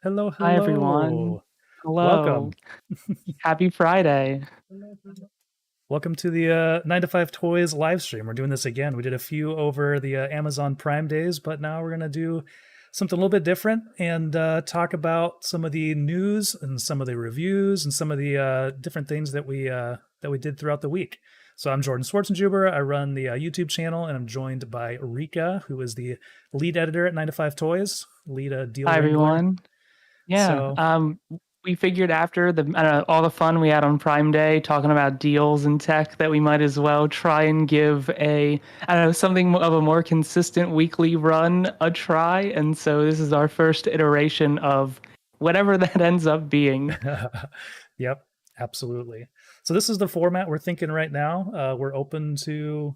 Hello, Hi, everyone. hello. Hello. Welcome. Happy Friday. Welcome to the 9to5Toys live stream. We're doing this again. We did a few over the Amazon Prime days, but now we're going to do something a little bit different and talk about some of the news and some of the reviews and some of the different things that we did throughout the week. So I'm Jordan Schwarzenjuber. I run the YouTube channel, and I'm joined by Rika, who is the lead editor at 9to5Toys, lead deal Hi, wrangler. everyone. Yeah, So we figured after all the fun we had on Prime Day talking about deals and tech that we might as well try and give something of a more consistent weekly run a try. And so this is our first iteration of whatever that ends up being. Yep, absolutely. So this is the format we're thinking right now. We're open to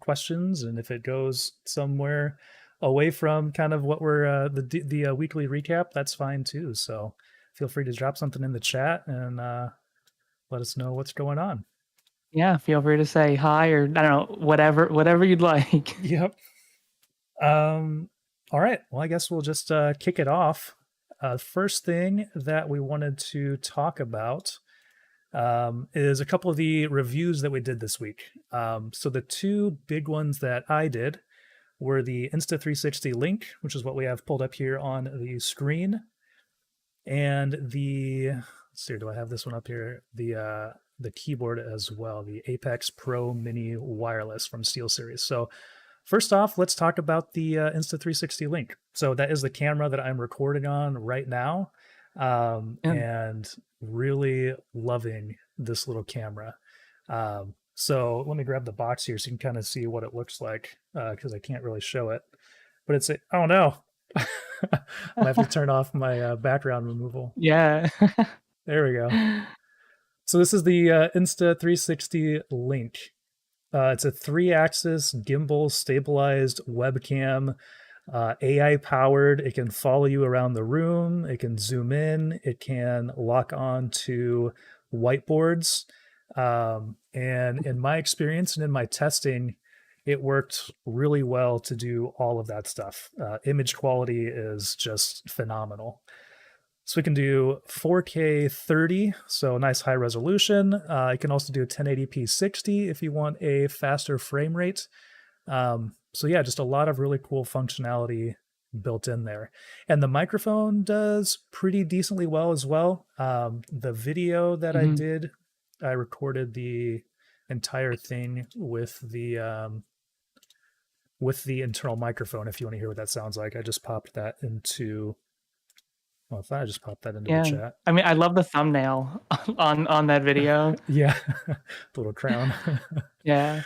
questions, and if it goes somewhere away from kind of what we're the weekly recap, that's fine too. So feel free to drop something in the chat and let us know what's going on. Yeah, feel free to say hi or I don't know, whatever you'd like. Yep. All right. Well, I guess we'll just kick it off. First thing that we wanted to talk about is a couple of the reviews that we did this week. So the two big ones that I did were the Insta360 Link, which is what we have pulled up here on the screen, and let's see, do I have this one up here? The keyboard as well, the Apex Pro Mini Wireless from SteelSeries. So first off, let's talk about the Insta360 Link. So that is the camera that I'm recording on right now, Yeah. and really loving this little camera. So let me grab the box here so you can kind of see what it looks like, because I can't really show it. But oh no, I have to turn off my background removal. Yeah. There we go. So this is the Insta360 Link. It's a 3-axis gimbal stabilized webcam, AI powered. It can follow you around the room. It can zoom in. It can lock on to whiteboards. And in my experience and in my testing, it worked really well to do all of that stuff. Image quality is just phenomenal. So we can do 4K 30, so nice high resolution. You can also do 1080p 60 if you want a faster frame rate. So yeah, just a lot of really cool functionality built in there. And the microphone does pretty decently well as well. The video that I Mhm. did, I recorded the entire thing with the internal microphone. If you want to hear what that sounds like, I just popped that into. Well, I thought I just popped that into the Yeah. chat. I mean, I love the thumbnail on that video. Yeah, the little crown. Yeah.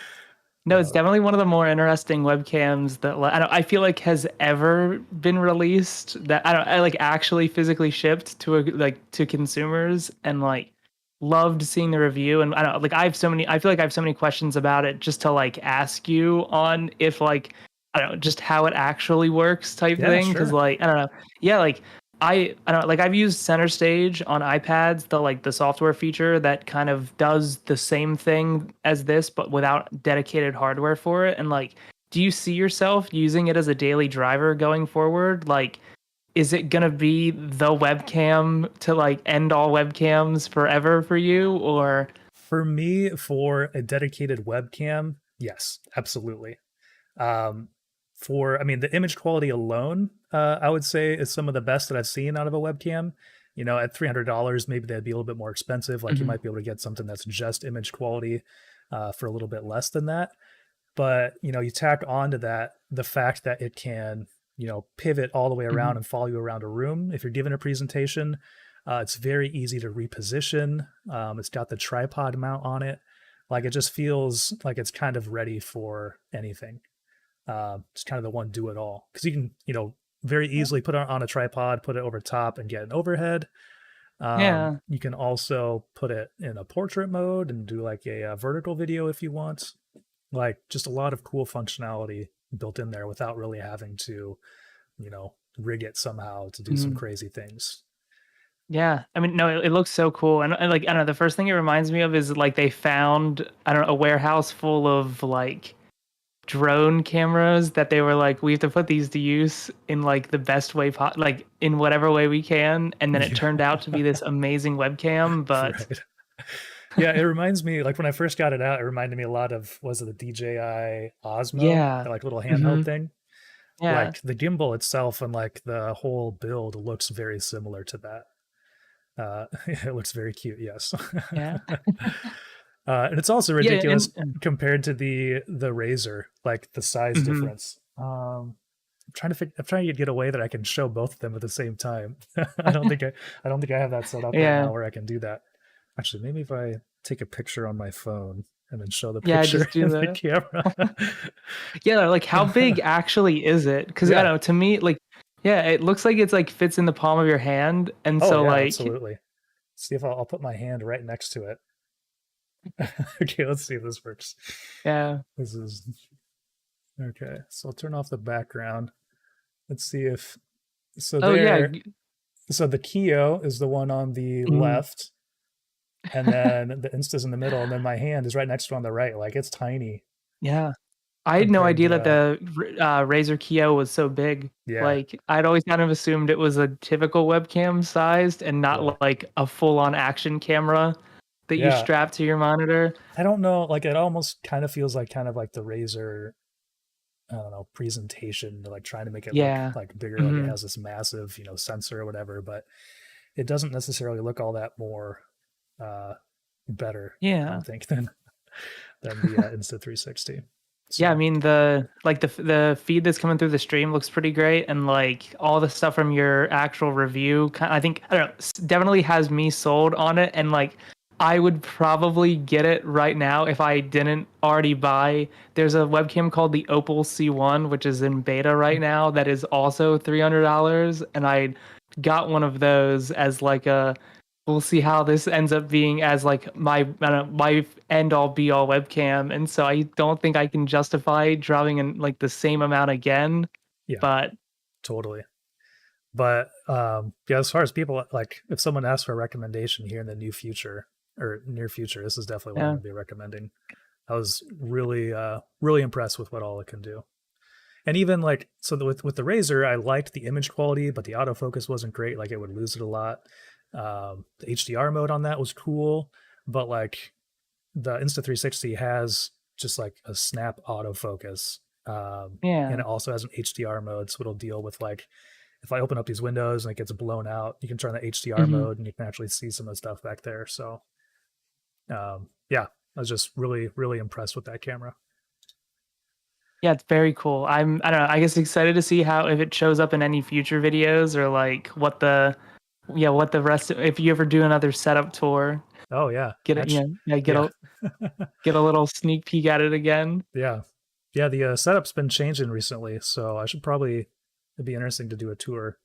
No, it's uh, definitely one of the more interesting webcams that I feel like has ever been released that I like actually physically shipped to to consumers and like loved seeing the review. And I don't like I feel like I have so many questions about it just to like ask you on if like I don't know, just how it actually works type yeah, thing. Cause sure. like, I don't know. Yeah, like I don't like I've used Center Stage on iPads, the software feature that kind of does the same thing as this, but without dedicated hardware for it. And like, do you see yourself using it as a daily driver going forward? Like, is it gonna be the webcam to like end all webcams forever for you, or For me, for a dedicated webcam, yes, absolutely. Um, I mean, the image quality alone, I would say is some of the best that I've seen out of a webcam. At $300, maybe that'd be a little bit more expensive. Like you Mhm. might be able to get something that's just image quality for a little bit less than that. But you tack onto that the fact that it can pivot all the way around Mhm. and follow you around a room. If you're giving a presentation, it's very easy to reposition. It's got the tripod mount on it. Like it just feels like it's kind of ready for anything. It's kind of the one do it all because you can very easily put it on a tripod, put it over top, and get an overhead. Yeah. You can also put it in a portrait mode and do like a vertical video if you want. Like just a lot of cool functionality built in there without really having to rig it somehow to do some Mhm. crazy things. Yeah, I mean, no, it looks so cool, and like I don't know, the first thing it reminds me of is like they found I don't know a warehouse full of like drone cameras that they were like, we have to put these to use in like the best way, like in whatever way we can. And then it Yeah. turned out to be this amazing webcam. But Right. Yeah, it reminds me, like when I first got it out, it reminded me a lot of, was it the DJI Osmo, yeah, the like little handheld hmm thing? yeah, Like the gimbal itself and like the whole build looks very similar to that. It looks very cute, yes. yeah, And it's also yeah. ridiculous And compared to the Razor, like the size mhm. difference. I'm trying to get a way that I can show both of them at the same time. I don't think I have that set up right Yeah, now where I can do that. Actually, maybe if I take a picture on my phone and then show the yeah. picture Just do in the the camera. yeah. Like, how big actually is it? Because I Yeah. don't know. To me, like, yeah, it looks like it's like fits in the palm of your hand, and Oh so yeah, like, absolutely. See if I'll put my hand right next to it. Okay, let's see if this works. yeah. This is okay. So I'll turn off the background. Let's see if so Oh yeah. there. So the Keo is the one on the Mhm. left, and then the Insta's in the middle, and then my hand is right next to on the right. Like it's tiny Yeah. I had no compared idea to that the Razer Keo was so big. yeah, Like, I'd always kind of assumed it was a typical webcam sized and right. not like a full-on action camera that you Yeah. strap to your monitor. I don't know, like it almost kind of like the Razer, I don't know, presentation, like trying to make it look Yeah. like bigger, like it hmm has this massive, sensor or whatever, but it doesn't necessarily look all that more uh better, I Yeah. don't think, than the Insta360. Yeah, I So mean the feed that's coming through the stream looks pretty great, and like all the stuff from your actual review, I think I don't know, definitely has me sold on it, and like I would probably get it right now if I didn't already buy. There's a webcam called the Opal C1, which is in beta right now, that is also $300, and I got one of those as like a we'll see how this ends up being as like my I don't know, my end all be all webcam, and so I don't think I can justify dropping in like the same amount again. yeah, But totally. But yeah, as far as people, like if someone asks for a recommendation here in the new future or near future, this is definitely what I'm yeah, going to be recommending. I was really impressed with what all it can do. And even like with the Razor, I liked the image quality, but the autofocus wasn't great. Like it would lose it a lot. The HDR mode on that was cool, but like the Insta360 has just like a snap autofocus, and yeah, it also has an HDR mode, so it'll deal with like if I open up these windows and it gets blown out, you can turn the HDR hmm mode and you can actually see some of the stuff back there. So yeah, I was just really impressed with that camera. yeah, it's very cool. I don't know, I guess excited to see how if it shows up in any future videos or like what the rest of, if you ever do another setup tour, Oh yeah, get it, actually, yeah, yeah, get a little sneak peek at it again. yeah, yeah. The setup's been changing recently, so I should probably. It'd be interesting to do a tour.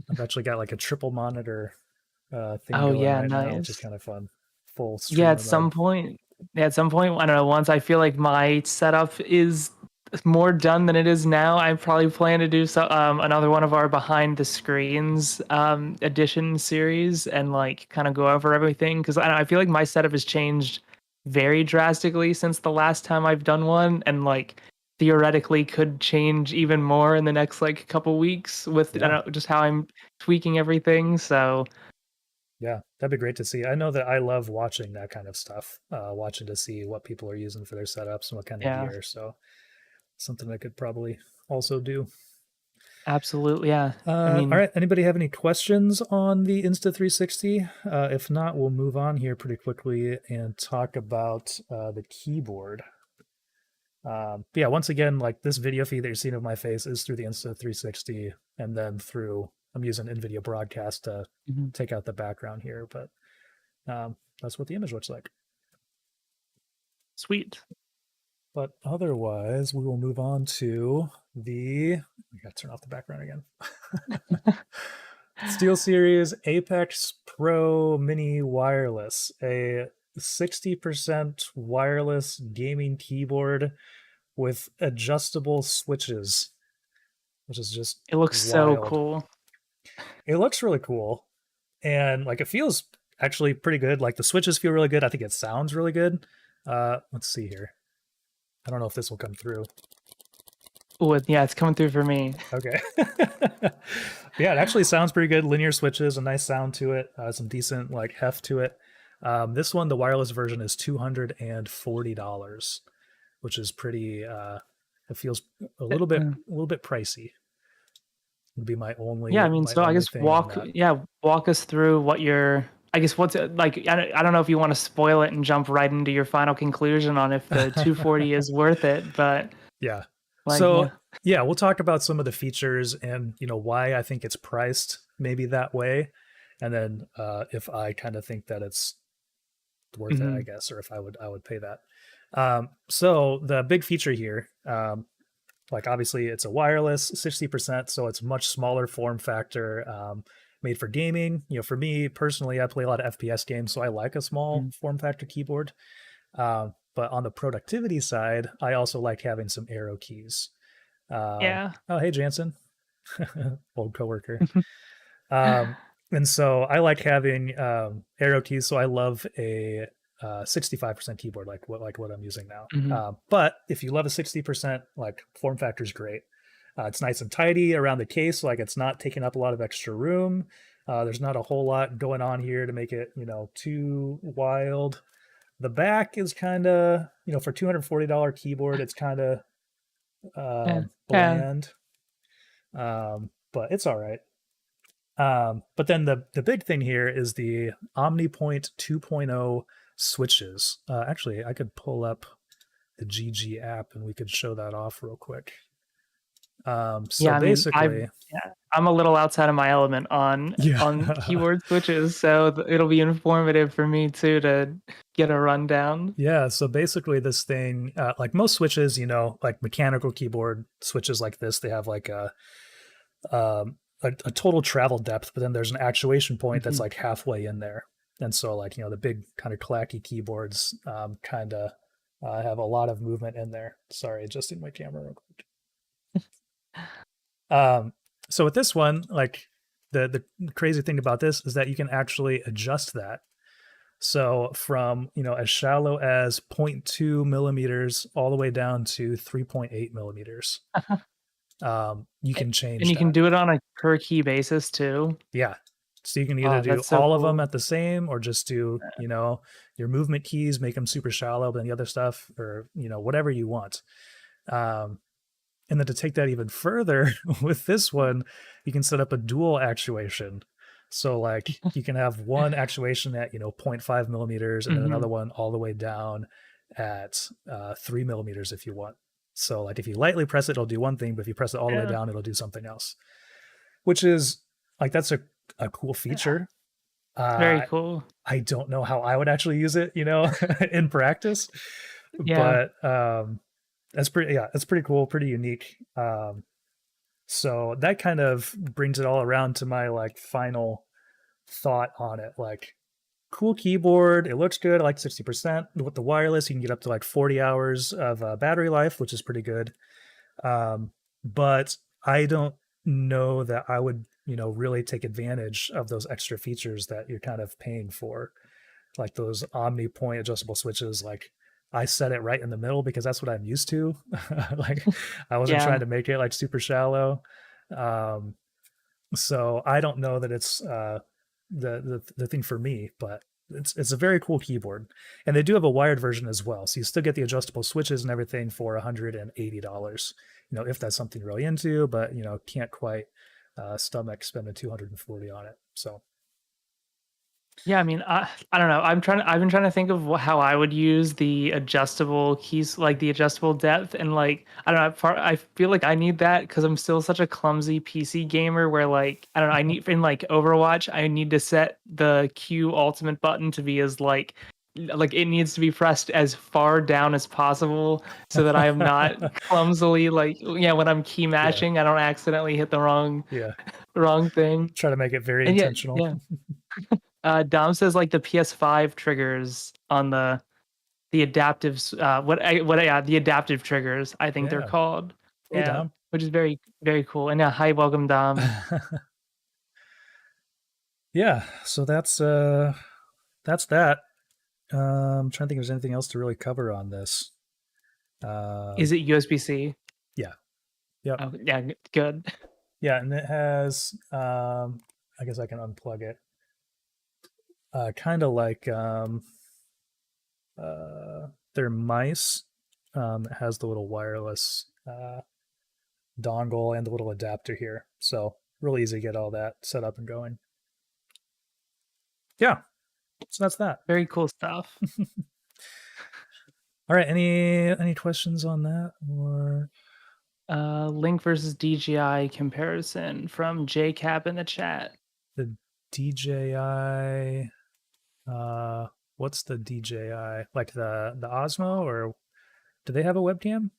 I've actually got like a triple monitor thing Oh going yeah, right now, which is nice. kind of fun. Full Yeah, streamer mode. at some point, I don't know, once I feel like my setup is more done than it is now, I probably plan to do another one of our behind the screens edition series and like kind of go over everything because I feel like my setup has changed very drastically since the last time I've done one, and like theoretically could change even more in the next like couple weeks with I Yeah, don't know just how I'm tweaking everything. So yeah, that'd be great to see. I know that I love watching that kind of stuff, watching to see what people are using for their setups and what kind of yeah, gear. So something I could probably also do. absolutely, yeah. I All mean, right. Anybody have any questions on the Insta360? If not, we'll move on here pretty quickly and talk about the keyboard. But yeah, once again, like this video feed that you're seeing of my face is through the Insta360, and then through I'm using NVIDIA Broadcast to mhm. take out the background here, but that's what the image looks like. Sweet. But otherwise, we will move on to the. We got to turn off the background again. SteelSeries Apex Pro Mini Wireless, a 60% wireless gaming keyboard with adjustable switches, which is just It looks so wild. cool. It looks really cool, and like it feels actually pretty good. Like the switches feel really good. I think it sounds really good. Let's see here. I don't know if this will come through. Oh, yeah, it's coming through for me. Okay. Yeah, it actually sounds pretty good. Linear switches, a nice sound to it, some decent like heft to it. This one, the wireless version, is $240, which is pretty. It feels a little bit pricey. Would be Yeah, I mean, my so I only guess thing on that. walk us through what your, I guess what's it, like, I don't know if you want to spoil it and jump right into your final conclusion on if the 240 is worth it, but Yeah. like, So yeah. yeah, we'll talk about some of the features and why I think it's priced maybe that way, and then if I kind of think that it's worth it, I Hmm. guess, or if I would pay that. So the big feature here, like obviously it's a wireless 60%, so it's much smaller form factor, made for gaming. For me personally, I play a lot of FPS games, so I like a small form factor keyboard. But on the productivity side, I also like having some arrow keys. Yeah. Oh, hey, Jansen, old coworker. Um, and so I like having arrow keys. So I love a 65% keyboard, like what I'm using now. Hmm. But if you love a 60%, like form factor is great. It's nice and tidy around the case, like it's not taking up a lot of extra room. There's not a whole lot going on here to make it, too wild. The back is kind of, for $240 keyboard, it's kind of Yeah. Yeah. bland, but it's all right. But then the big thing here is the OmniPoint 2.0 switches. Actually, I could pull up the GG app and we could show that off real quick. So Yeah, I mean, basically, I'm a little outside of my element on yeah, keyboard switches, so it'll be informative for me too to get a rundown. yeah. So basically, this thing, like most switches, like mechanical keyboard switches like this, they have like a total travel depth, but then there's an actuation point that's Mhm. like halfway in there. And so, like, the big kind of clacky keyboards kind of have a lot of movement in there. Sorry, adjusting my camera real quick. So with this one, like the crazy thing about this is that you can actually adjust that. So from as shallow as zero point 0.2 millimeters all the way down to 3.8 millimeters, you can And change you can that. do it on a per key basis too. Yeah. So you can either Oh, do that's so all of them cool. at the same or just do, your movement keys, make them super shallow, but then the other stuff or, whatever you want. Um, and then to take that even further with this one, you can set up a dual actuation. So like you can have one actuation at, zero point 0.5 millimeters and then Hmm. another one all the way down at 3 millimeters if you want. So like if you lightly press it, it'll do one thing, but if you press it all the way Yeah. down, it'll do something else, which is like that's a cool Yeah. feature. It's very Uh, cool. I don't know how I would actually use it, in practice, Yeah. but that's pretty cool, pretty unique. So that kind of brings it all around to my like final thought on it. Like cool keyboard, it looks good. I like 60%. With the wireless, you can get up to like 40 hours of battery life, which is pretty good. But I don't know that I would, really take advantage of those extra features that you're kind of paying for, like those Omni point adjustable switches. Like I set it right in the middle because that's what I'm used to. Like I wasn't trying Yeah. to make it like super shallow. Um, so I don't know that it's the thing for me, but it's a very cool keyboard, and they do have a wired version as well. So you still get the adjustable switches and everything for $180. If that's something you're really into, but can't quite stomach spending 240 on it. So Yeah, I mean, I don't know. I've been trying to think of how I would use the adjustable keys, like the adjustable depth, and like I don't know. I feel like I need that because I'm still such a clumsy PC gamer. Where like I don't know. I need in like Overwatch, I need to set the Q ultimate button to be as like it needs to be pressed as far down as possible so that I am not clumsily like yeah when I'm key yeah, mashing, I don't accidentally hit the yeah, wrong thing. try to make it very And yet, intentional. yeah. Dom says like the PS5 triggers on the adaptive the adaptive triggers I think they're Yeah. called. Hey, Yeah, Dom. which is very very cool. And yeah, hi, welcome Dom. Yeah. So that's that. Trying to think if there's anything else to really cover on this. Uh, Is it USB-C? yeah, yep, Oh, yeah, good. yeah, and it has. I guess I can unplug it. Kind of like their mice. It has the little wireless dongle and the little adapter here, so really easy to get all that set up and going. Yeah, so that's that. Very cool stuff. All right, any questions on that or Link versus DJI comparison from JCap in the chat. the DJI? What's the DJI? Like the Osmo, or do they have a webcam?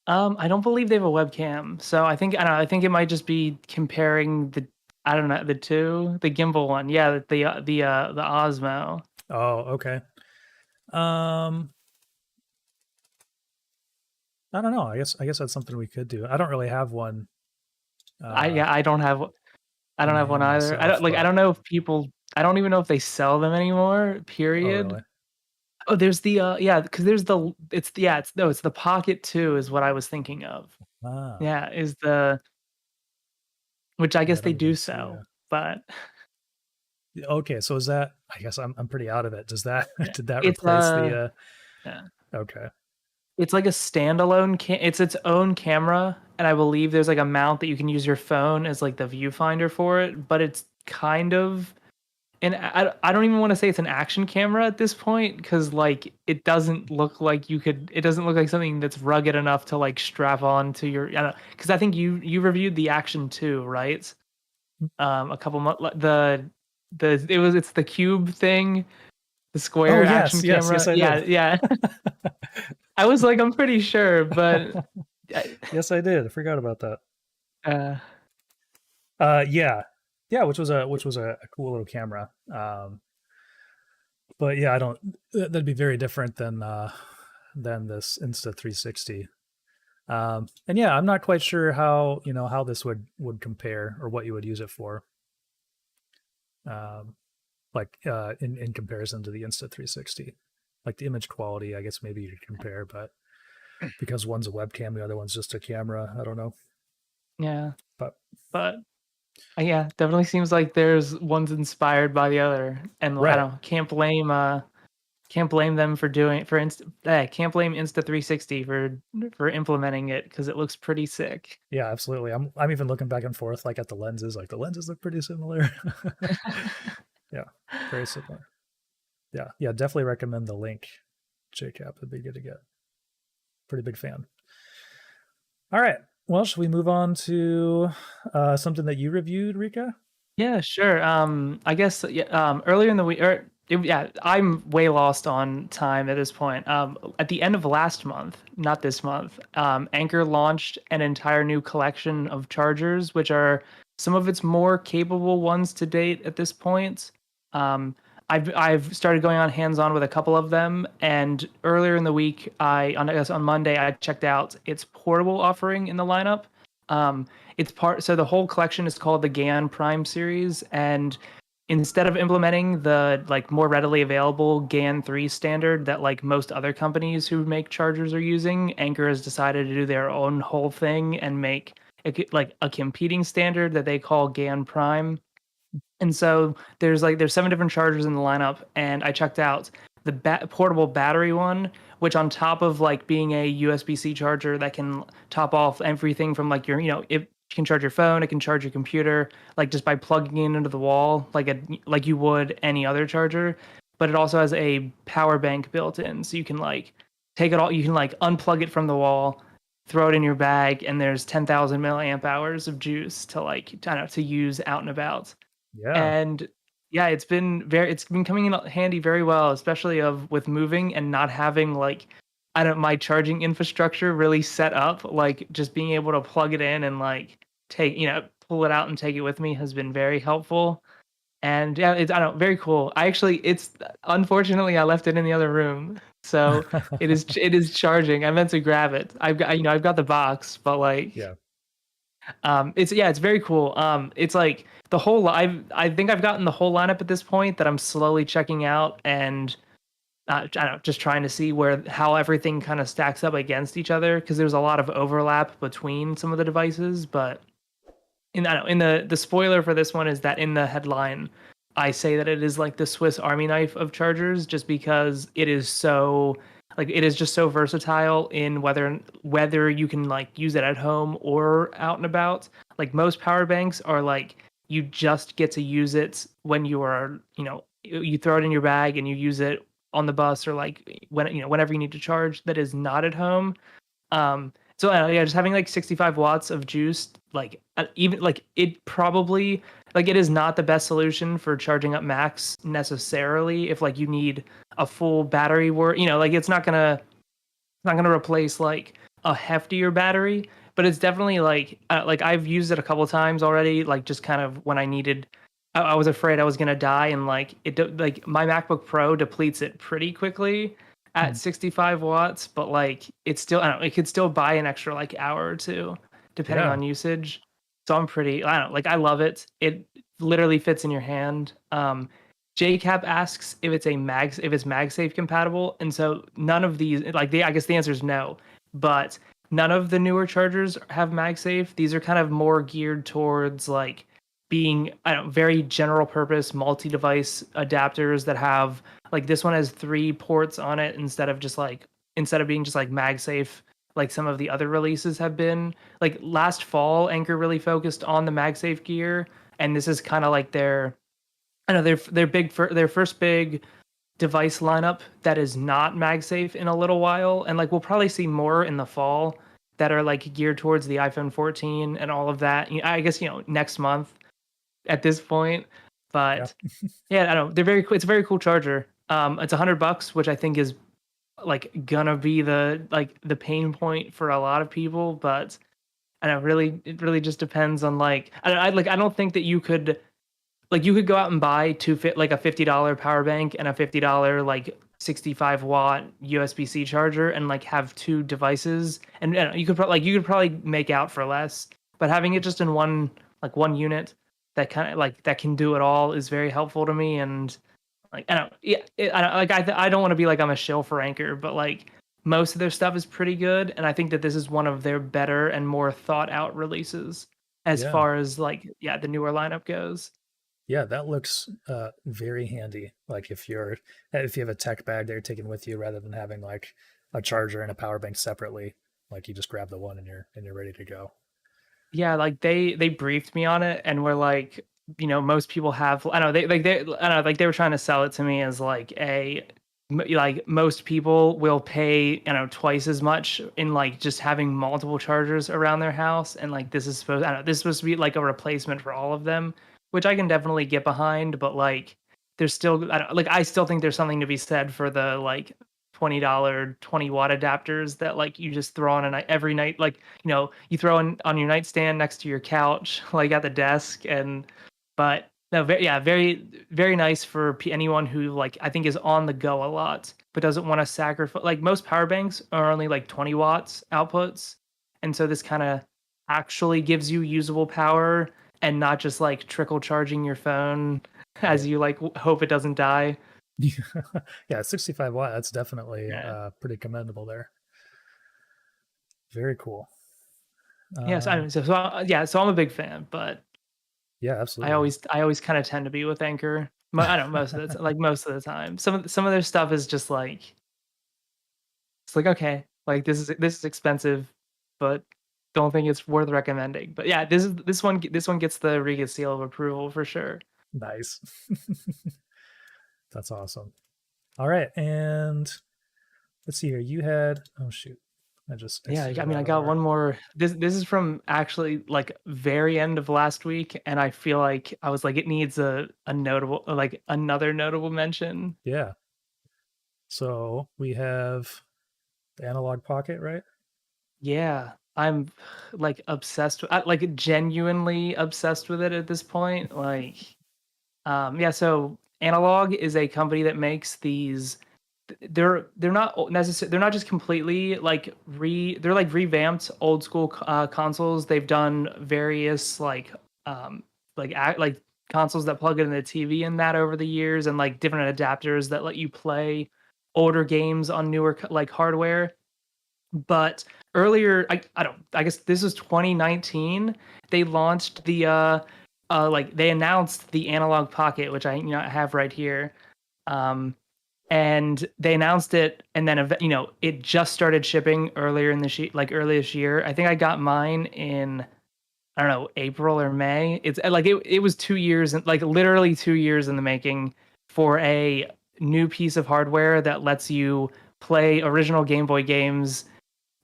I don't believe they have a webcam, so I don't know. I think it might just be comparing the I don't know the two, the gimbal one, yeah, the Osmo. Oh, okay. Um, I don't know. I guess that's something we could do. I don't really have one I uh yeah, I in don't have one hand either. I don't myself, like I but don't know if people I don't even know if they sell them anymore. oh Period. really? Oh, there's the yeah, because there's the it's yeah, it's no, it's the Pocket 2 is what I was thinking of. Ah, Yeah, is the which I yeah, guess I they don't even do see it. sell, but Okay, so is that? I guess I'm pretty out of it. Does that yeah. did that It's replace the? yeah. Okay. It's like a standalone it's its own camera, and I believe there's like a mount that you can use your phone as like the viewfinder for it, but it's kind of and I don't even want to say it's an action camera at this point because like it doesn't look like it doesn't look like something that's rugged enough to like strap on to your I don't because I think you reviewed the Action 2, right? A couple months it's the cube thing, the Oh square action yes, yes, yes, camera. I Yeah, did. yeah. I was like, I'm pretty sure, but Yes, I did. I forgot about that. uh, Yeah, yeah, which was a cool little camera. But yeah, I don't. That'd be very different than this Insta360. And yeah, I'm not quite sure how this would compare or what you would use it for. Um, like in comparison to the Insta360, like the image quality, I guess maybe you could compare, but because one's a webcam, the other one's just a camera. I don't know, yeah, but but yeah, definitely seems like there's one's inspired by the other, and I right. don't can't blame them for doing can't blame Insta360 for implementing it because it looks pretty sick. Yeah, absolutely. I'm even looking back and forth like at the lenses. Like the lenses look pretty similar. Yeah, very similar. Yeah, yeah, definitely recommend the Link. JCap would be good to get. Pretty big fan. All right. Well, should we move on to something that you reviewed, Rika? Yeah, sure. I guess yeah, earlier in the week, yeah, I'm way lost on time at this point. At the end of last month, not this month, Anker launched an entire new collection of chargers, which are some of its more capable ones to date at this point. Um, I've started going on hands-on with a couple of them, and earlier in the week, I guess on Monday, I checked out its portable offering in the lineup. Um, it's part so the whole collection is called the GaNPrime series, and instead of implementing the like more readily available GAN 3 standard that like most other companies who make chargers are using, Anker has decided to do their own whole thing and make like a competing standard that they call GaNPrime. And so there's 7 different chargers in the lineup, and I checked out the portable battery one, which on top of like being a USB-C charger that can top off everything from like it can charge your phone, it can charge your computer, like just by plugging it into the wall, like you would any other charger. But it also has a power bank built in, so you can like you can like unplug it from the wall, throw it in your bag, and there's 10,000 milliamp hours of juice to like I don't know, to use out and about. Yeah. And yeah, it's been coming in handy very well, especially of with moving and not having like I don't my charging infrastructure really set up. Like just being able to plug it in and like pull it out and take it with me has been very helpful. And yeah, it's I don't very cool. I actually it's unfortunately I left it in the other room. So it is charging. I meant to grab it. I've got the box, but like Yeah. it's very cool. It's like I think I've gotten the whole lineup at this point that I'm slowly checking out, and I don't know, just trying to see where how everything kind of stacks up against each other because there's a lot of overlap between some of the devices. But I don't know, in the spoiler for this one is that in the headline, I say that it is like the Swiss Army knife of chargers, just because it is so like it is just so versatile in whether you can like use it at home or out and about. Like most power banks are like you just get to use it when you are, you throw it in your bag and you use it on the bus or like whenever you need to charge. That is not at home. So yeah, just having like 65 watts of juice, like even like it probably like it is not the best solution for charging up Macs necessarily. If like you need a full battery work, like it's not gonna replace like a heftier battery, but it's definitely like I've used it a couple times already, like just kind of when I needed. I was afraid I was gonna die, and like like my MacBook Pro depletes it pretty quickly at Hmm. 65 watts, but like it's still I don't know, it could still buy an extra like hour or two depending Yeah. on usage. So I'm pretty I don't know, like I love it. It literally fits in your hand. JCap asks if it's MagSafe compatible, and so none of these like I guess the answer is no, but none of the newer chargers have MagSafe. These are kind of more geared towards like being I don't know, very general purpose multi-device adapters that have like this one has three ports on it instead of being just like MagSafe like some of the other releases have been. Like last fall, Anker really focused on the MagSafe gear, and this is kind of like I know they're big for their first big device lineup that is not MagSafe in a little while, and like we'll probably see more in the fall that are like geared towards the iPhone 14 and all of that. I guess next month at this point, Yeah. but yeah, I don't know. They're very cool. It's a very cool charger. It's $100, which I think is like gonna be the pain point for a lot of people, but I don't know, really it really just depends on like I don't think that you could go out and buy like a $50 power bank and a $50 like 65-watt USB-C charger and like have two devices, and you could probably make out for less. But having it just in one unit that kind of like that can do it all is very helpful to me. And like I don't yeah I don't like I don't want to be like I'm a shill for Anchor, but like most of their stuff is pretty good, and I think that this is one of their better and more thought out releases as Yeah. far as like yeah the newer lineup goes. Yeah, that looks very handy. Like if you have a tech bag that you're taking with you rather than having like a charger and a power bank separately, like you just grab the one and you're ready to go. Yeah, like they briefed me on it and were like, most people have I don't know, they I don't know, like they were trying to sell it to me as like like most people will pay, twice as much in like just having multiple chargers around their house, and like I don't know, this is supposed to be like a replacement for all of them, which I can definitely get behind, but like there's still I still think there's something to be said for the like $20 20-watt adapters that like you just throw on a night every night, like you throw in on your nightstand next to your couch, like at the desk. And but no, yeah, very very nice for anyone who like I think is on the go a lot but doesn't want to sacrifice. Like most power banks are only like 20 watts outputs, and so this kind of actually gives you usable power and not just like trickle charging your phone Right. as you like hope it doesn't die. Yeah, 65 watt. That's definitely Yeah. pretty commendable there. Very cool. Yes, I Um, mean, yeah, so I'm a big fan, but yeah, I absolutely. always I always kind of tend to be with Anchor. I don't know, most of the time. Some of their stuff is just like it's like okay, like this is expensive, but don't think it's worth recommending. But yeah, this one gets the Riga seal of approval for sure. Nice. That's awesome. All right, and let's see here. You had oh shoot, I just Yeah, I exited mean, I out of got our one more. This is from actually like very end of last week, and I feel like I was like it needs a notable like another notable mention. yeah. So we have the analog pocket, right? Yeah, I'm like obsessed with like genuinely obsessed with it at this point. Like yeah, so Analog is a company that makes these they're not necessarily they're not just completely like they're like revamped old school consoles. They've done various like consoles that plug into the TV and that over the years, and like different adapters that let you play older games on newer like hardware. But earlier, I guess this was 2019. They launched the like they announced the Analog Pocket, which I have right here. Um, and they announced it, and then it just started shipping earlier in the like early this year. I think I got mine in, I don't know, April or May. It's like it was 2 years, like literally 2 years in the making for a new piece of hardware that lets you play original Game Boy games,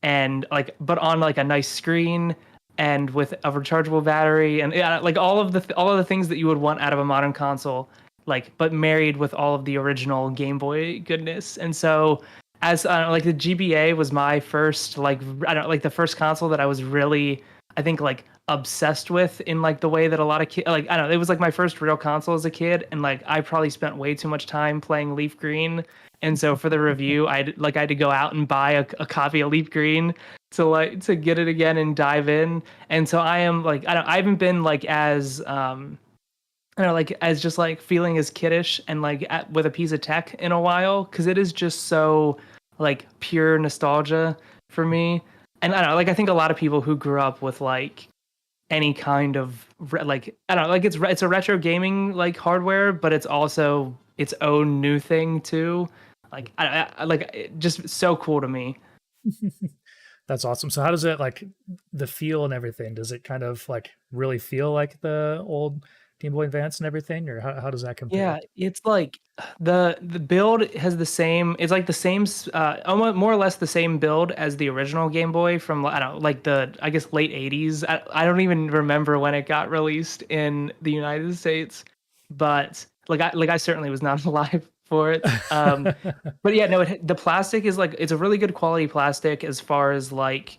and like but on like a nice screen and with a rechargeable battery, and yeah, like all of the things that you would want out of a modern console, like but married with all of the original Game Boy goodness. And so as like the GBA was my first, like I don't like the first console that I was really, I think, like obsessed with in like the way that a lot of kids, like I don't know, it was like my first real console as a kid, and like I probably spent way too much time playing Leaf Green. And so for the review, I had to go out and buy a copy of Leaf Green to get it again and dive in. And so I am like, I haven't been like as I don't know, like as just like feeling as kiddish and like with a piece of tech in a while, because it is just so like pure nostalgia for me. And I don't know, like I think a lot of people who grew up with like any kind of like I don't know, like it's a retro gaming like hardware, but it's also its own new thing too. Like I like just so cool to me. That's awesome. So how does it like the feel and everything? Does it kind of like really feel like the old Game Boy Advance and everything, or how does that compare? Yeah, it's like the build has the same. It's like the same, almost more or less the same build as the original Game Boy from I don't know, like the I guess late '80s. I don't even remember when it got released in the United States, but like I certainly was not alive for it. But yeah, no, the plastic is like it's a really good quality plastic as far as like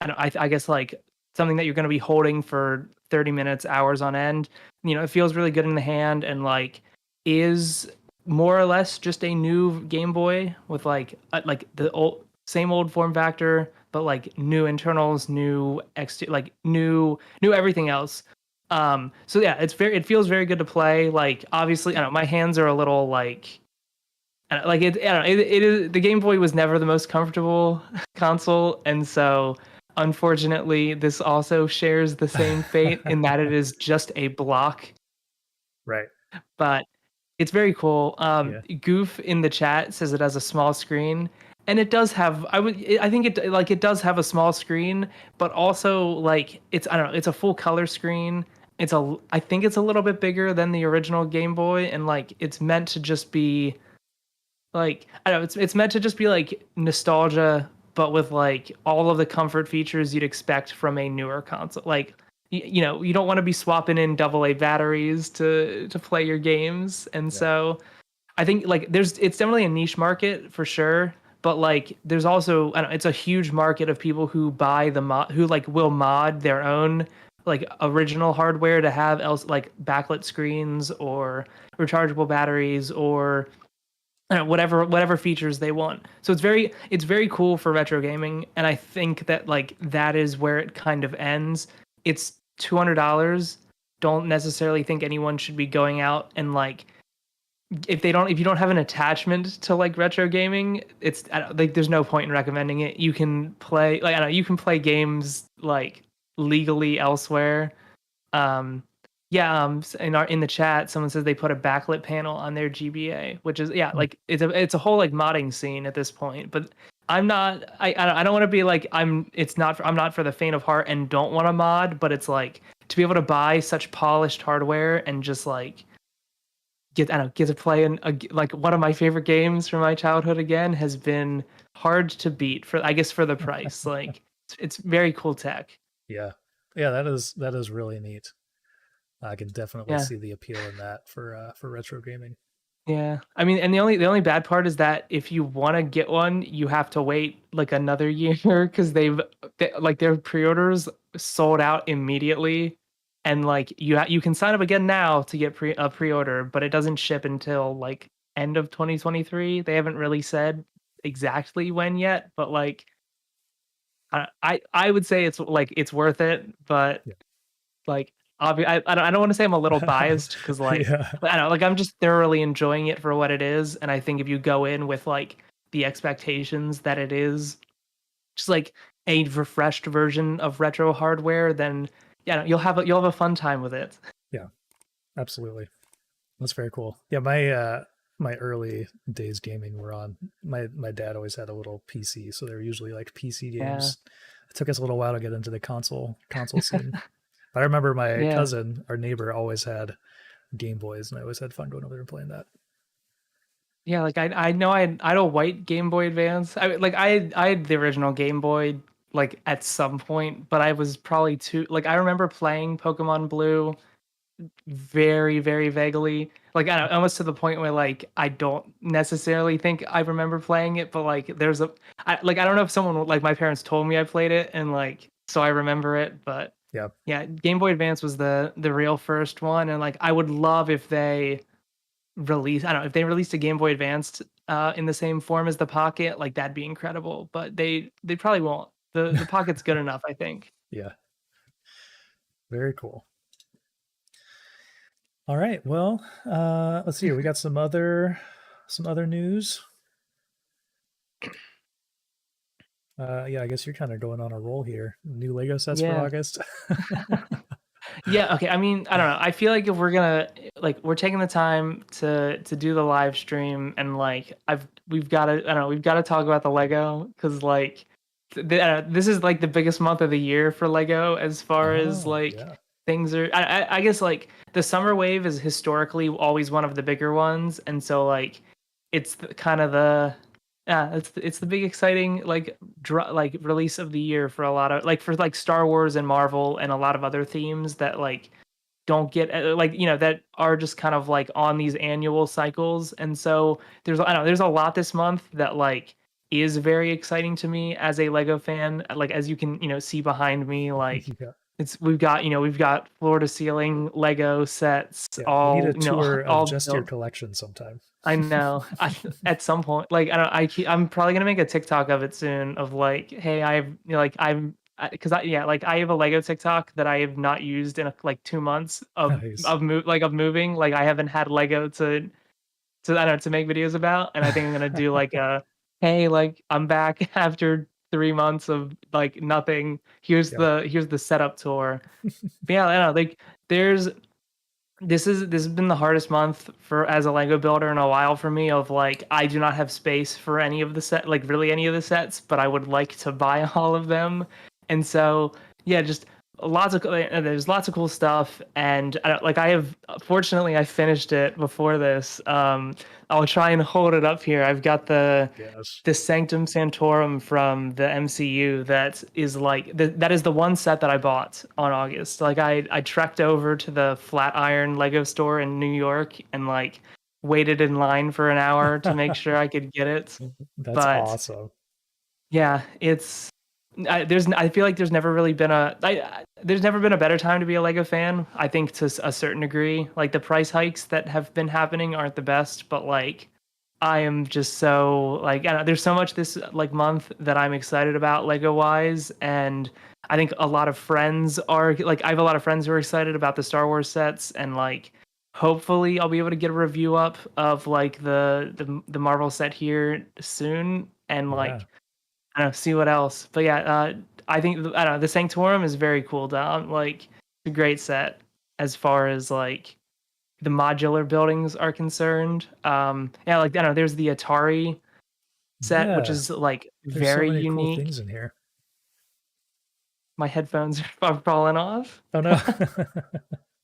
I guess like something that you're going to be holding for 30 minutes, hours on end. It feels really good in the hand, and like is more or less just a new Game Boy with like the old same old form factor, but like new internals, new like new everything else. So yeah, it feels very good to play. Like obviously, I don't know, my hands are a little like like it, I don't know, it is the Game Boy was never the most comfortable console, and so unfortunately, this also shares the same fate in that it is just a block, Right. but it's very cool. Yeah. Goof in the chat says it has a small screen, and it does have. I think it does have a small screen, but also like I don't know, it's a full color screen. I think it's a little bit bigger than the original Game Boy, and like it's meant to just be like I don't know, it's meant to just be like nostalgia, but with like all of the comfort features you'd expect from a newer console. Like you don't want to be swapping in AA batteries to play your games, and Yeah. so I think like it's definitely a niche market for sure. But like there's also I don't know, it's a huge market of people who buy the mod who like will mod their own like original hardware to have else like backlit screens or rechargeable batteries or whatever features they want. So it's very cool for retro gaming, and I think that like that is where it kind of ends. It's $200. Don't necessarily think anyone should be going out and like if you don't have an attachment to like retro gaming, I don't, like there's no point in recommending it. You can play like I don't know, you can play games like legally elsewhere. um yeah, in the chat, someone says they put a backlit panel on their GBA, which is yeah, Hmm. like it's a whole like modding scene at this point. But I'm not, I don't want to be like I'm not for the faint of heart and don't want to mod, but it's like to be able to buy such polished hardware and just like get to play in like one of my favorite games from my childhood again has been hard to beat for I guess for the price. Like it's very cool tech. Yeah. Yeah, that is really neat. I can definitely Yeah. see the appeal in that for retro gaming. Yeah. I mean, and the only bad part is that if you want to get one, you have to wait like another year because like their pre-orders sold out immediately, and like you can sign up again now to get a pre-order, but it doesn't ship until like end of 2023. They haven't really said exactly when yet, but like I would say it's like it's worth it, but like I don't want to say I'm a little Yeah. biased because like Yeah. I don't know, like I'm just thoroughly enjoying it for what it is, and I think if you go in with like the expectations that it is just like a refreshed version of retro hardware, then yeah, you'll have a fun time with it. Yeah, absolutely. That's very cool. Yeah, my early days gaming were on my dad always had a little PC, so they were usually like PC Yeah. games. It took us a little while to get into the console scene. But I remember my Yeah. cousin, our neighbor, always had Game Boys, and I always had fun going over there and playing that. Yeah, like I know I had a white Game Boy Advance. I had the original Game Boy like at some point, but I was probably too like I remember playing Pokemon Blue very very vaguely. Like I don't, almost to the point where like I don't necessarily think I remember playing it, but like there's a I don't know if someone like my parents told me I played it and like so I remember it, but Yeah, yeah, Game Boy Advance was the real first one and like I would love if they release I don't know if they released a Game Boy Advance in the same form as the Pocket, like that'd be incredible. But they probably won't. The Pocket's good enough, I think. yeah, very cool. All right, well, let's see here. We got some other news. Yeah, I guess you're kind of going on a roll here. New Lego sets for Yeah. August. Yeah, okay. I mean, I don't know. I feel like if we're gonna like we're taking the time to do the live stream and like we've got to I don't know, we've got to talk about the Lego cuz like this is like the biggest month of the year for Lego as far as Oh, like yeah. things are I guess like the summer wave is historically always one of the bigger ones and so like it's kind of the yeah, it's the big exciting like like release of the year for a lot of like for like Star Wars and Marvel and a lot of other themes that like don't get like you know that are just kind of like on these annual cycles. And so there's I don't know there's a lot this month that like is very exciting to me as a Lego fan. Like as you can see behind me, like Yeah. it's we've got floor to ceiling Lego sets Yeah. We need all a tour of all just your built. collection sometime. I know. At some point, like I don't, I'm probably gonna make a TikTok of it soon. Of like, hey, I've like I'm because yeah, like I have a Lego TikTok that I have not used in like 2 months Nice. of moving. Like I haven't had Lego to I don't know to make videos about, and I think I'm gonna do like a hey, like I'm back after 3 months of like nothing. Yeah. Here's the setup tour. But yeah, I don't know. Like there's this has been the hardest month for as a Lego builder in a while for me of like I do not have space for any of the set like really any of the sets, but I would like to buy all of them. And so yeah, just lots of there's lots of cool stuff and I don't, like I have fortunately I finished it before this. I'll try and hold it up here. I've got Yes. the Sanctum Sanctorum from the MCU that is like that is the one set that I bought on August. Like I trekked over to the Flatiron Lego store in New York and like waited in line for an hour to make sure I could get it. That's But awesome. yeah, it's I feel like there's never been a better time to be a Lego fan. I think to a certain degree, like the price hikes that have been happening aren't the best, but like I am just so like I don't know, there's so much this like month that I'm excited about Lego wise, and I think a lot of friends are like I have a lot of friends who are excited about the Star Wars sets, and like hopefully I'll be able to get a review up of like the Marvel set here soon, and Yeah. like I don't know, see what else. But yeah, I think I don't know. The Sanctorum is very cool. Down like it's a great set as far as like the modular buildings are concerned. Yeah, like I don't know. There's the Atari set, which Yeah. is like There's so very many cool unique. things in here. My headphones are falling off. Oh no.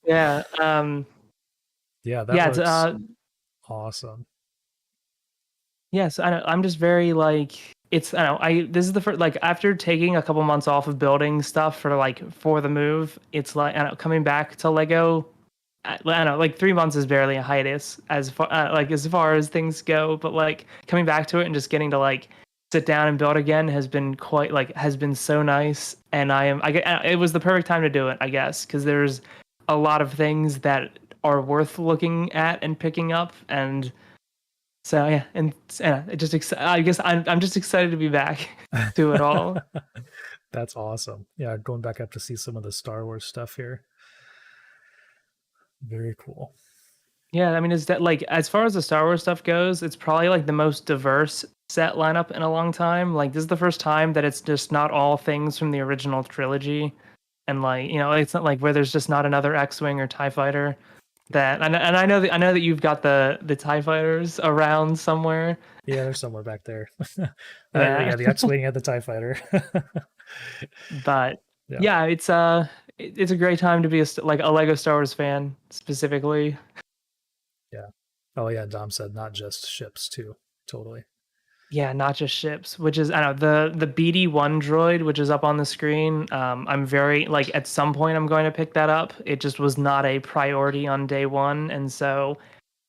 Yeah, Yeah, that yeah, it's, looks awesome. yes, I know. I'm just very like it's I don't know. I this is the first like after taking a couple months off of building stuff for like for the move. It's like I don't know, coming back to Lego. I don't know, like 3 months is barely a hiatus as far as things go. But like coming back to it and just getting to like sit down and build again has been quite like has been so nice. And it was the perfect time to do it, I guess, because there's a lot of things that are worth looking at and picking up and so yeah, and yeah, I guess I'm just excited to be back to it all. That's awesome. Yeah, going back up to see some of the Star Wars stuff here. Very cool. Yeah, I mean, is that like as far as the Star Wars stuff goes, it's probably like the most diverse set lineup in a long time. Like this is the first time that it's just not all things from the original trilogy, and like it's not like where there's just not another X-wing or TIE fighter. That and I know that you've got the TIE fighters around somewhere. Yeah, they're somewhere back there. Yeah, Yeah, the X-wing and the TIE fighter. but Yeah, yeah, it's a great time to be like a Lego Star Wars fan specifically. yeah. Oh yeah, Dom said not just ships too. Totally. Yeah, not just ships, which is I don't know the BD1 droid, which is up on the screen. I'm very like at some point I'm going to pick that up. It just was not a priority on day one, and so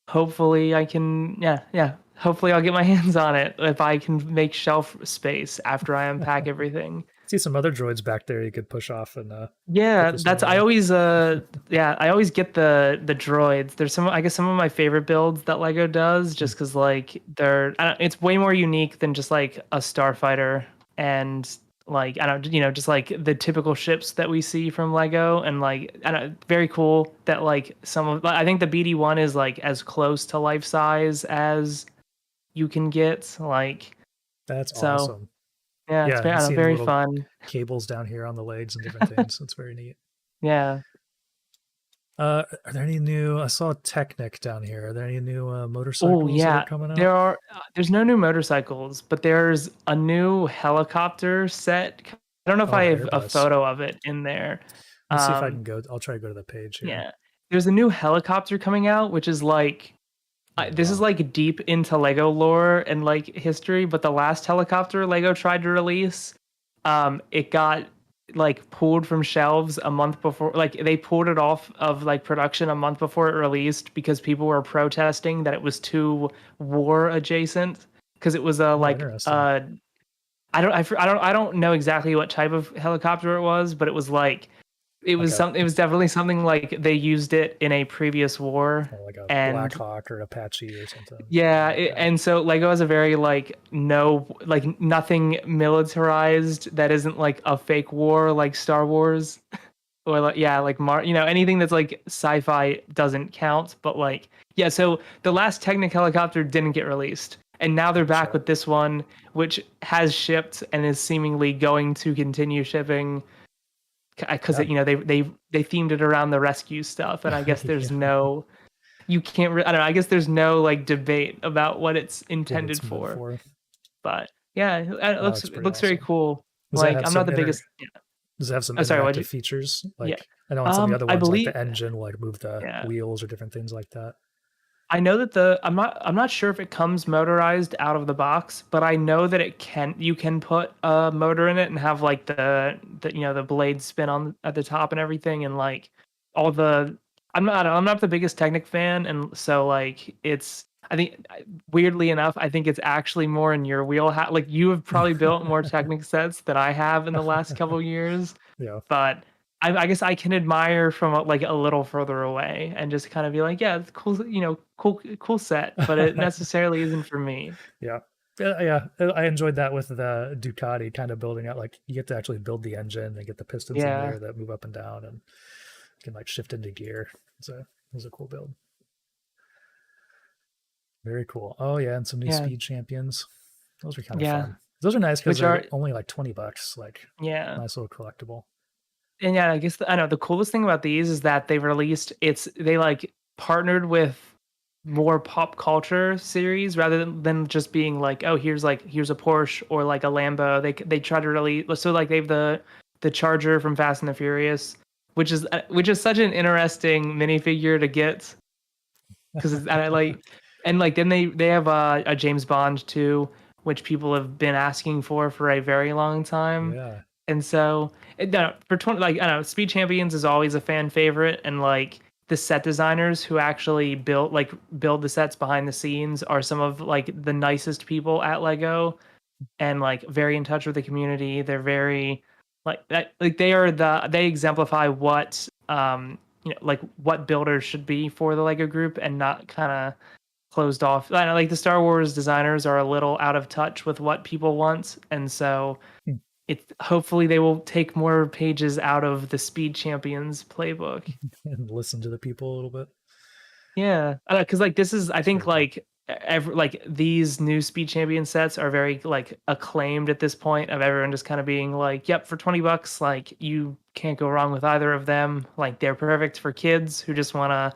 hopefully I can yeah. Hopefully I'll get my hands on it if I can make shelf space after I unpack everything. See some other droids back there you could push off and put Yeah, this one that's I away. always I always get the droids. There's some I guess some of my favorite builds that Lego does Hmm. just cuz like it's way more unique than just like a starfighter and like I don't just like the typical ships that we see from Lego and like I don't very cool that like some of I think the BD1 is like as close to life size as you can get like That's so awesome. yeah, it's Yeah, very and seeing the very little fun. cables down here on the legs and different things. It's very neat. Yeah. Are there any new? I saw Technic down here. Are there any new Oh motorcycles that are yeah, coming out? there are. There's no new motorcycles, but there's a new helicopter set. I don't know if Oh, I the have a Airbus. photo of it in there. Let me see if I can Um, go. I'll try to go to the page here. yeah, there's a new helicopter coming out, which is like Oh this is wow. like deep into Lego lore and like history. But the last helicopter Lego tried to release, it got like pulled from shelves a month before. Like they pulled it off of like production a month before it released because people were protesting that it was too war adjacent. Because it was a Oh, like interesting. I don't know exactly what type of helicopter it was, but it was like Like a it was definitely something like they used it in a previous war like a Black and Hawk or Apache or something. yeah, Like that. and so Lego has a very like no like nothing militarized that isn't like a fake war like Star Wars or like yeah like anything that's like sci-fi doesn't count. But like yeah, so the last Technic helicopter didn't get released, and now they're back Gotcha. with this one, which has shipped and is seemingly going to continue shipping because Yeah. they themed it around the rescue stuff, and I guess there's Yeah. no you can't I don't know, I guess there's no like debate about what it's What intended it's meant for. for. But yeah, Oh, it's it pretty looks very awesome. cool. Does that Like have I'm not some the biggest does it have some oh sorry, what interactive you features? yeah. Like I know on some of the other I ones, like believe the engine will like move the yeah. wheels or different things like that. I know that I'm not sure if it comes motorized out of the box, but I know that you can put a motor in it and have like the the blade spin on at the top and everything and like all the I'm not the biggest Technic fan, and so like it's I think weirdly enough I think it's actually more in your wheelhouse. Like you have probably built more Technic sets than I have in the last couple years, Yeah. but I guess I can admire from like a little further away and just kind of be like, yeah, it's cool, cool set, but it necessarily isn't for me. Yeah. Yeah, I enjoyed that with the Ducati kind of building out. Like you get to actually build the engine and get the pistons in Yeah, there that move up and down and can like shift into gear. It was a cool build. Very cool. Oh yeah, and some new yeah, speed champions. Those are kind of yeah. fun. Those are nice because Which they're are only like $20. Like yeah, nice little collectible. and yeah. I guess I know the coolest thing about these is that they like partnered with more pop culture series rather than just being like, oh, here's a Porsche or like a Lambo. They try to really so like they have the Charger from Fast and the Furious, which is such an interesting minifigure to get because it's and like then they have a James Bond too, which people have been asking for a very long time, Yeah. and so no, for 20 like I don't know, Speed Champions is always a fan favorite, and like the set designers who actually build the sets behind the scenes are some of like the nicest people at Lego and like very in touch with the community. They're very like that like they exemplify what like what builders should be for the Lego group and not kind of closed off. I know like the Star Wars designers are a little out of touch with what people want, and so it hopefully they will take more pages out of the Speed Champions playbook. And listen to the people a little bit. Yeah, I know because like this is I It's think very cool. like like these new Speed Champion sets are very like acclaimed at this point, of everyone just kind of being like, yep, for $20, like you can't go wrong with either of them. Like they're perfect for kids who just want to,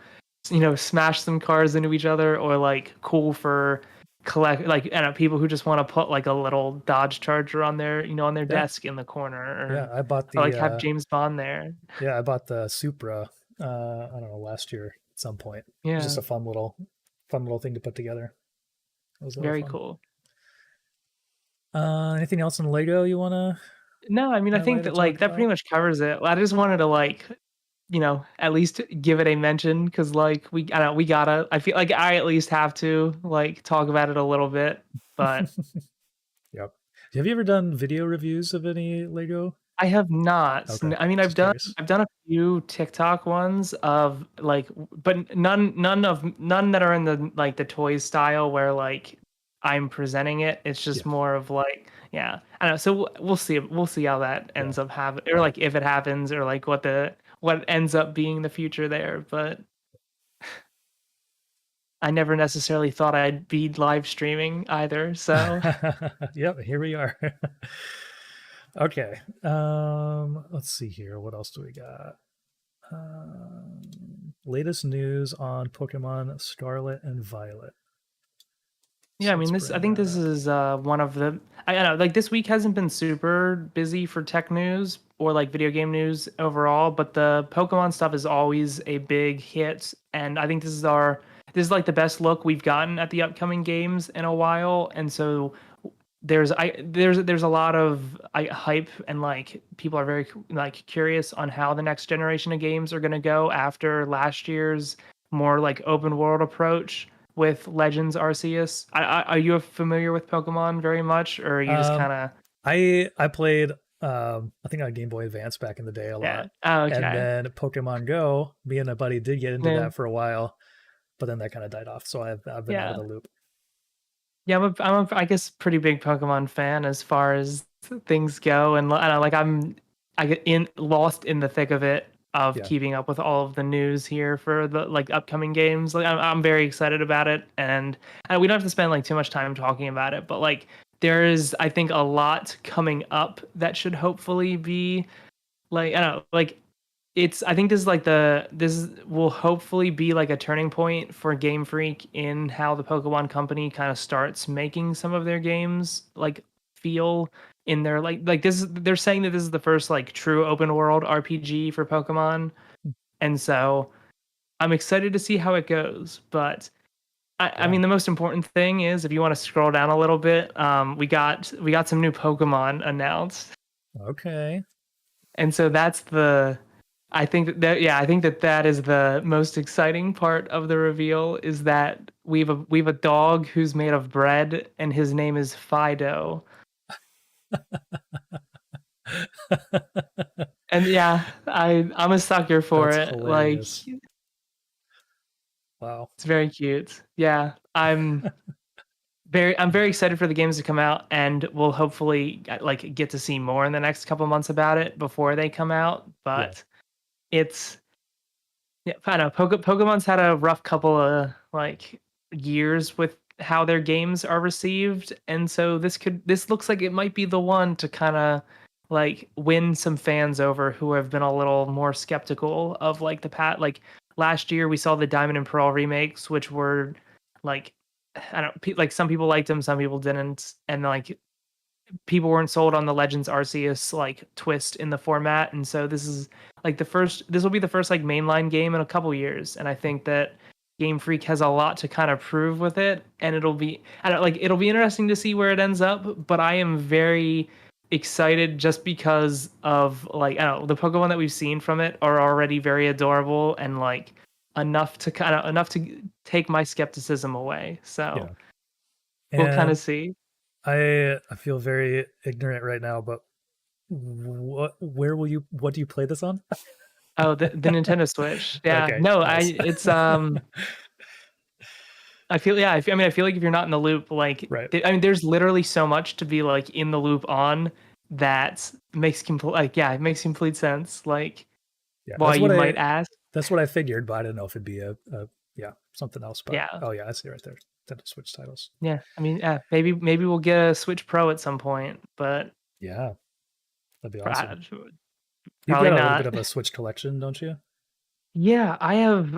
smash some cars into each other, or like cool for collect, like, and people who just want to put like a little Dodge Charger on their, on their Yeah, desk in the corner, yeah. or like have James Bond there. I bought the Supra. I don't know, last year at some point. It was just Yeah, a fun little thing to put together. It was a lot of very fun. cool. Anything else in Lego you want to No, I mean, I think highlight or that like talk that pretty about? much covers it. I just wanted to like, at least give it a mention, because like I don't know, we gotta. I feel like I at least have to like talk about it a little bit. But Yep. Have you ever done video reviews of any Lego? I have not. Okay, I mean, just curious. I've done a few TikTok ones of like, but none that are in the like the toys style where like I'm presenting it. It's just Yeah, more of like, yeah, I don't know. So we'll see. We'll see how that yeah. ends up happening, or like if it happens, or like what ends up being the future there. But I never necessarily thought I'd be live streaming either. So Yep, here we are. Okay. Let's see here. What else do we got? Latest news on Pokemon Scarlet and Violet. yeah, So I let's mean, I bring think that this up. is one of the. I don't know, like this week hasn't been super busy for tech news or like video game news overall, but the Pokemon stuff is always a big hit, and I think this is like the best look we've gotten at the upcoming games in a while, and so there's a lot of hype, and like people are very like curious on how the next generation of games are going to go after last year's more like open world approach with Legends Arceus. Are you familiar with Pokemon very much, or are you just Um, kind of, I played I think on Game Boy Advance back in the day a yeah? lot. Oh, And okay. then Pokemon Go, me and a buddy did get into Yeah, that for a while, but then that kind of died off. So I've been out of yeah, the loop. yeah. I guess pretty big Pokemon fan as far as things go, and I don't know, like I get in lost in the thick of it, of Yeah. keeping up with all of the news here for the like upcoming games. Like I'm very excited about it, and we don't have to spend like too much time talking about it, but like there is, I think, a lot coming up that should hopefully be like, I don't know, like I think this will hopefully be like a turning point for Game Freak in how the Pokemon company kind of starts making some of their games like feel in their like this they're saying that this is the first like true open world RPG for Pokemon. And so I'm excited to see how it goes. But I Yeah. mean, the most important thing is, if you want to scroll down a little bit, we got some new Pokemon announced. Okay. And so that's the I think I think that is the most exciting part of the reveal, is that we have a dog who's made of bread, and his name is Fido. And yeah, I'm a sucker for That's it. Like hilarious. Wow. it's very cute. Yeah, I'm very excited for the games to come out, and we'll hopefully like get to see more in the next couple months about it before they come out. Yeah. But it's yeah, I don't know. Pokemon's had a rough couple of like years with how their games are received, and so this looks like it might be the one to kind of like win some fans over who have been a little more skeptical of like the pat. Like last year, we saw the Diamond and Pearl remakes, which were like, I don't like, some people liked them, some people didn't, and like people weren't sold on the Legends Arceus like twist in the format, and so this will be the first like mainline game in a couple years, and I think that Game Freak has a lot to kind of prove with it, and it'll be interesting to see where it ends up, but I am very excited just because of like, I don't know, the Pokemon that we've seen from it are already very adorable, and like enough to take my skepticism away. So Yeah. we'll kind And of see. I feel very ignorant right now, but what do you play this on? Oh, the Nintendo Switch. Yeah. Okay, No, nice. I feel, yeah, I mean, I feel like if you're not in the loop, like Right. I mean, there's literally so much to be like in the loop on, that makes complete, like, yeah, it makes complete sense. Like Yeah, why you might ask. that's what I figured, but I didn't know if it'd be a Yeah, something else, but Yeah. oh yeah, I see it right there. Nintendo Switch titles. Yeah. I mean, maybe we'll get a Switch Pro at some point, but Yeah, that'd be awesome. pro- You've probably got a little bit not. of a Switch collection, don't you? Yeah, I have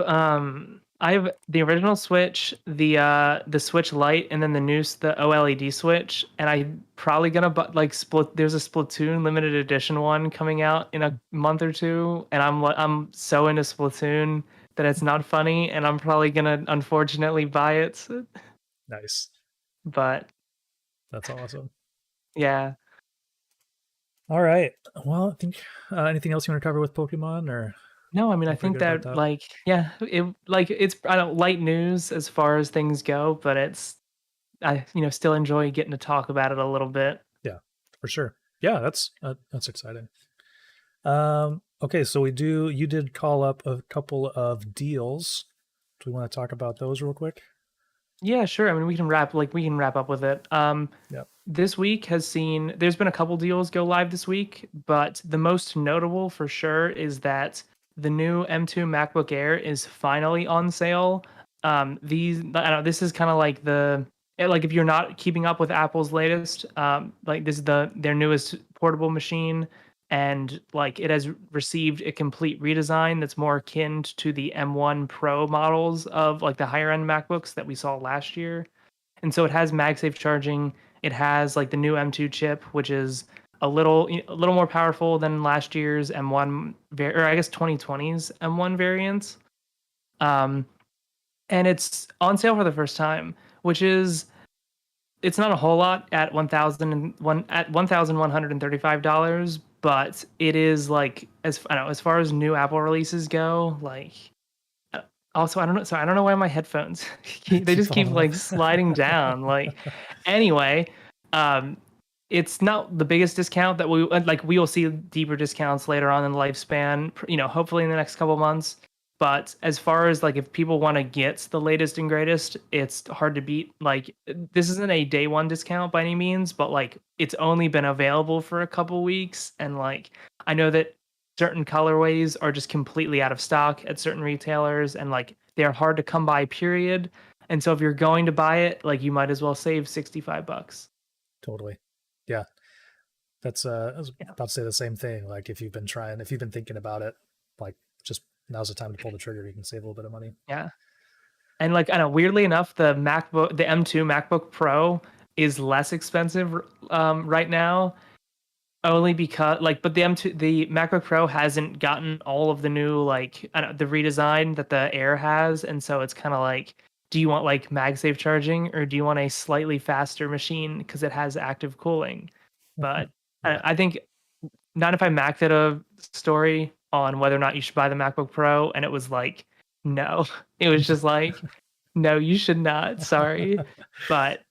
the original Switch, the Switch Lite, and then the OLED Switch, and I'm probably gonna like split. There's a Splatoon limited edition one coming out in a month or two, and I'm so into Splatoon that it's not funny, and I'm probably gonna unfortunately buy it. Nice. But That's awesome. yeah, All right. Well, I think anything else you want to cover with Pokemon, or no, I mean I I'm pretty think good about that that. like yeah, it's I don't light news as far as things go, but I still enjoy getting to talk about it a little bit. Yeah, for sure. Yeah, that's exciting. Okay, so you did call up a couple of deals. Do we want to talk about those real quick? Yeah, sure. I mean, we can wrap up with it. Yep. This week there's been a couple deals go live this week, but the most notable for sure is that the new M2 MacBook Air is finally on sale. These I don't know, this is kind of like like if you're not keeping up with Apple's latest, like this is their newest portable machine, and like it has received a complete redesign that's more akin to the M1 Pro models of like the higher end MacBooks that we saw last year. And so it has MagSafe charging. It has like the new M2 chip, which is a little more powerful than last year's M1 or I guess 2020's M1 variants. Um, and it's on sale for the first time, which is it's not a whole lot at $1,135, but it is like as I don't know, as far as new Apple releases go, like also I don't know, so I don't know why my headphones they Keep just keep falling like off. sliding down. Like anyway, um it's not the biggest discount that we will see deeper discounts later on in the lifespan, hopefully in the next couple months. But as far as like if people want to get the latest and greatest, it's hard to beat. Like this isn't a day one discount by any means, but like it's only been available for a couple weeks, and like I know that certain colorways are just completely out of stock at certain retailers, and like they're hard to come by, period. And so if you're going to buy it, like you might as well save $65. Totally. Yeah, that's I was Yeah. about to say the same thing. Like if you've been thinking about it, like just now's the time to pull the trigger. You can save a little bit of money. Yeah. And like I know, weirdly enough, the M2 MacBook Pro is less expensive right now, only because like, but the MacBook Pro hasn't gotten all of the new like I don't know, the redesign that the Air has, and so it's kind of like, do you want like MagSafe charging or do you want a slightly faster machine because it has active cooling? But Yeah, I think 9to5 Mac did a story on whether or not you should buy the MacBook Pro, and it was like, no, it was just like, no, you should not. Sorry, but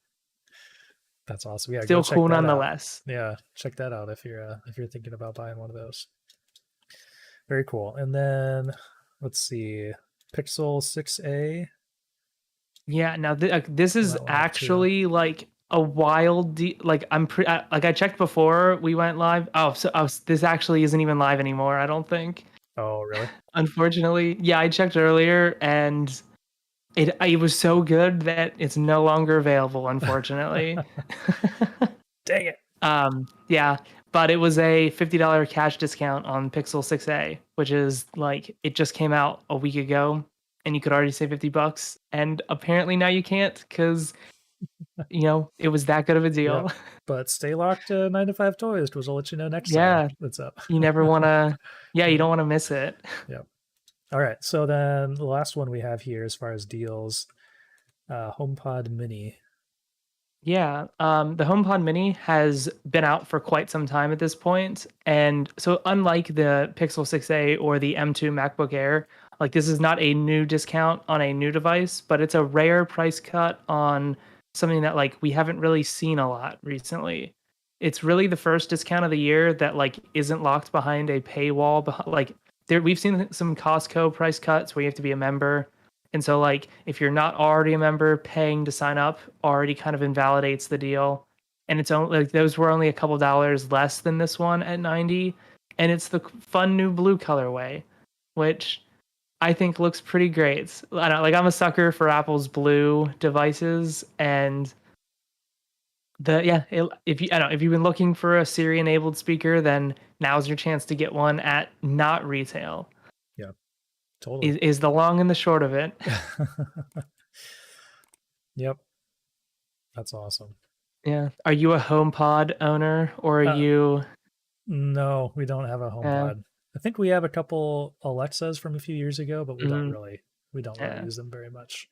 that's awesome. Yeah, go still check cool that out. nonetheless. Yeah, check that out if you're thinking about buying one of those. Very cool. And then let's see, Pixel 6a. Yeah, now this Pull is that one up too. actually like a like like I checked before we went live. This actually isn't even live anymore. I don't think. Oh, really? Unfortunately, yeah, I checked earlier and it was so good that it's no longer available. Unfortunately. Dang it. Yeah, but it was a $50 cash discount on Pixel 6a, which is like it just came out a week ago and you could already save $50, and apparently now you can't because it was that good of a Yep. deal. But stay locked to 9to5Toys because I'll let you know next time Yeah, what's up. you never want to you Yep. don't want to miss it. Yep. All right. So then the last one we have here as far as deals, HomePod Mini. Yeah, the HomePod Mini has been out for quite some time at this point, and so unlike the Pixel 6a or the M2 MacBook Air, like this is not a new discount on a new device, but it's a rare price cut on something that like we haven't really seen a lot recently. It's really the first discount of the year that like isn't locked behind a paywall. Like there, we've seen some Costco price cuts where you have to be a member, and so like if you're not already a member, paying to sign up already kind of invalidates the deal. And it's only like those were only a couple dollars less than this one at 90. And it's the fun new blue colorway, which I think looks pretty great. I don't like I'm a sucker for Apple's Blue devices, and if you I don't know, if you've been looking for a Siri enabled speaker, then now's your chance to get one at not retail. Yeah, totally. Is the long and the short of it. Yep, that's awesome. Yeah. Are you a HomePod owner or are Uh, you no, we don't have a uh, HomePod. I think we have a couple Alexas from a few years ago, but mm, we don't really yeah. use them very much.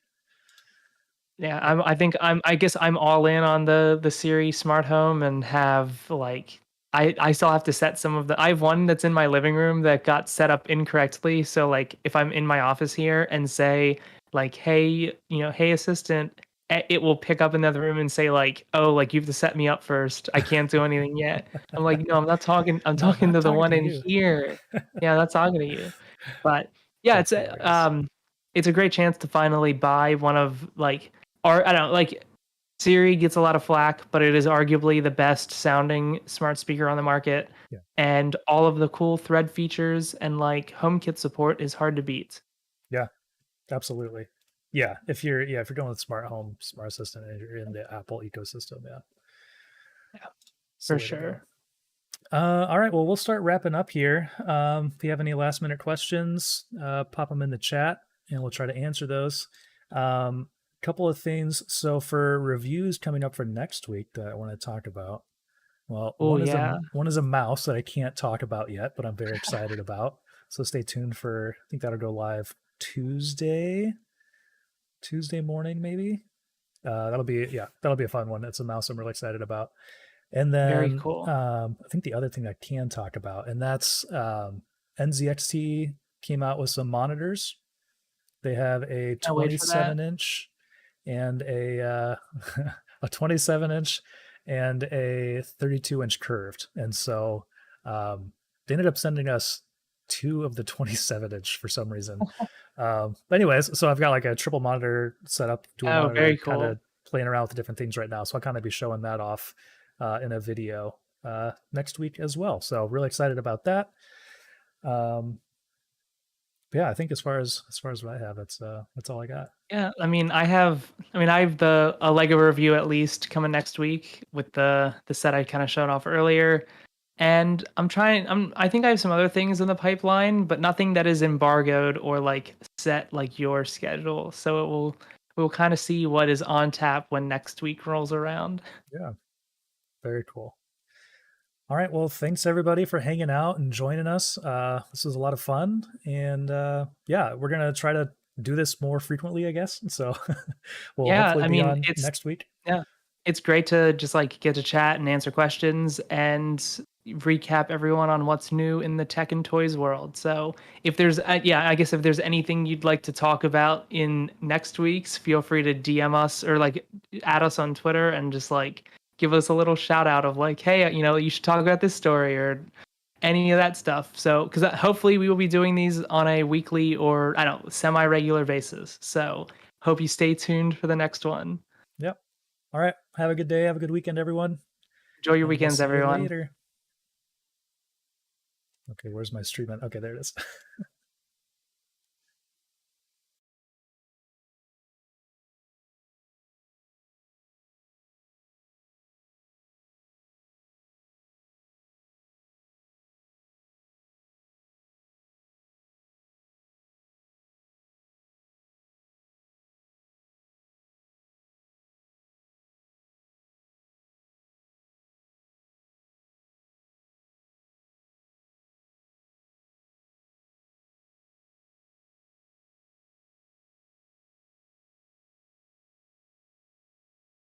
Yeah, But I guess I'm all in on the Siri smart home and have like I still have to set some of the I have one that's in my living room that got set up incorrectly. So like if I'm in my office here and say like, hey, hey assistant, it will pick up in the other room and say like, oh, like you have to set me up first. I can't do anything yet. I'm like, no, I'm not talking. I'm no, talking not to the talking one to in you. here. Yeah, I'm not talking to you. But yeah, That's hilarious. it's a great chance to finally buy one of like or I don't know, like Siri gets a lot of flack, but it is arguably the best sounding smart speaker on the market. Yeah. And all of the cool thread features and like HomeKit support is hard to beat. Yeah, absolutely. Yeah, if you're going with smart home, smart assistant, and you're in the Apple ecosystem, yeah, Yeah, it's the for way to go. sure. All right, well, we'll start wrapping up here. If you have any last minute questions, pop them in the chat, and we'll try to answer those. Couple of things. So for reviews coming up for next week that I want to talk about. Well, Oh yeah. one is a mouse that I can't talk about yet, but I'm very excited about. So stay tuned for. I think that'll go live Tuesday morning, maybe. That'll be a fun one. It's a mouse I'm really excited about. And Very then cool. I think the other thing I can talk about, and that's NZXT came out with some monitors. They have a Can't wait for that. 27 inch and a 27 inch and a 32-inch curved. And so they ended up sending us two of the 27-inch for some reason. But anyways, so I've got like a triple monitor setup, dual Oh, very monitor, kind cool. of playing around with the different things right now. So I'll kind of be showing that off in a video next week as well. So really excited about that. Um, yeah, I think as far as what I have, that's all I got. Yeah, I have the a Lego review at least coming next week with the set I kind of showed off earlier. And I think I have some other things in the pipeline, but nothing that is embargoed or like set like your schedule. So we'll kind of see what is on tap when next week rolls around. Yeah, very cool. All right. Well, thanks everybody for hanging out and joining us. This was a lot of fun. And yeah, we're going to try to do this more frequently, I guess. So we'll Yeah, hopefully I be mean, on next week. yeah, it's great to just like get to chat and answer questions and recap everyone on what's new in the tech and toys world. So if there's, yeah, I guess if there's anything you'd like to talk about in next week's, feel free to DM us or like add us on Twitter and just like give us a little shout out of like, hey, you should talk about this story or any of that stuff. So, because hopefully we will be doing these on a weekly or I don't know, semi-regular basis. So hope you stay tuned for the next one. Yep. All right. Have a good day. Have a good weekend, everyone. Enjoy your And we'll weekends, see you everyone. later. Okay. Where's my stream? Okay. There it is.